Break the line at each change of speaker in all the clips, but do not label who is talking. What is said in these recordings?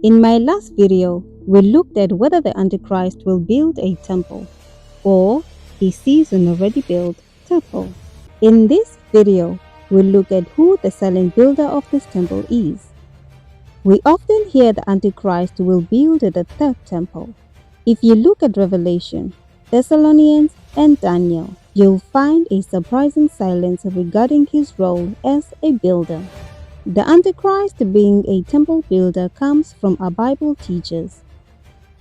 In my last video, we looked at whether the Antichrist will build a temple or he sees an already built temple. In this video, we'll look at who the silent builder of this temple is. We often hear the Antichrist will build the third temple. If you look at Revelation, Thessalonians, and Daniel, you'll find a surprising silence regarding his role as a builder. The Antichrist being a temple builder comes from our Bible teachers.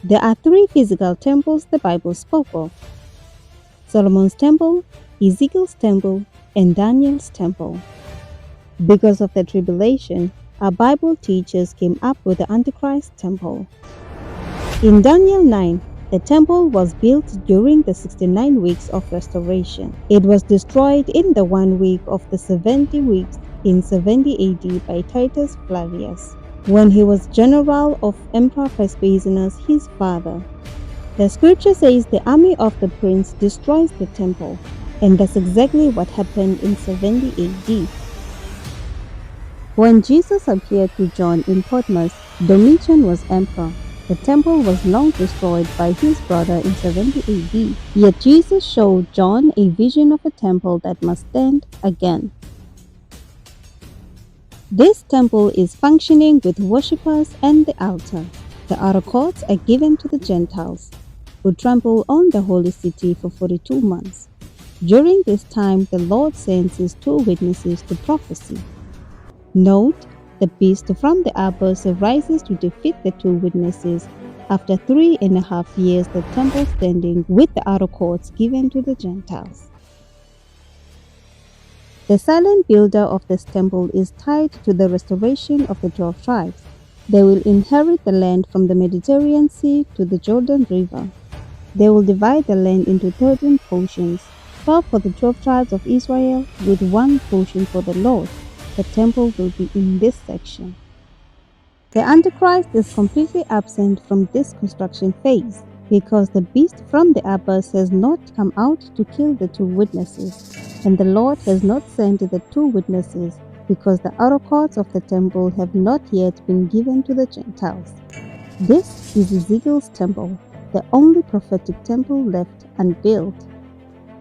There are three physical temples the Bible spoke of: Solomon's temple, Ezekiel's temple, and Daniel's temple. Because of the tribulation, our Bible teachers came up with the Antichrist temple. In Daniel 9, the temple was built during the 69 weeks of restoration. It was destroyed in the 1 week of the 70 weeks in 70 AD by Titus Flavius, when he was general of Emperor Vespasianus, his father. The scripture says the army of the prince destroys the temple, and that's exactly what happened in 70 AD. When Jesus appeared to John in Patmos, Domitian was emperor. The temple was long destroyed by his brother in 70 AD, yet Jesus showed John a vision of a temple that must stand again. This temple is functioning with worshippers and the altar. The outer courts are given to the Gentiles, who trample on the holy city for 42 months. During this time, the Lord sends his two witnesses to prophecy. Note, the beast from the abyss rises to defeat the two witnesses after 3.5 years, the temple standing with the outer courts given to the Gentiles. The silent builder of this temple is tied to the restoration of the 12 tribes. They will inherit the land from the Mediterranean Sea to the Jordan River. They will divide the land into 13 portions, 12 for the 12 tribes of Israel, with 1 portion for the Lord. The temple will be in this section. The Antichrist is completely absent from this construction phase because the beast from the abyss has not come out to kill the two witnesses, and the Lord has not sent the two witnesses because the outer courts of the temple have not yet been given to the Gentiles. This is Ezekiel's temple, the only prophetic temple left unbuilt.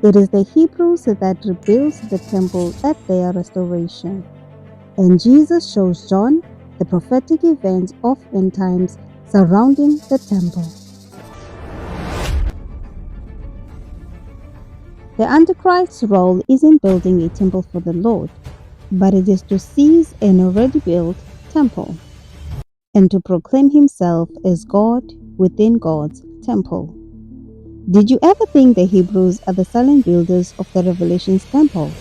It is the Hebrews that rebuilds the temple at their restoration. And Jesus shows John the prophetic events of end times surrounding the temple. The Antichrist's role isn't building a temple for the Lord, but it is to seize an already built temple and to proclaim himself as God within God's temple. Did you ever think the Hebrews are the silent builders of the Revelation's temple?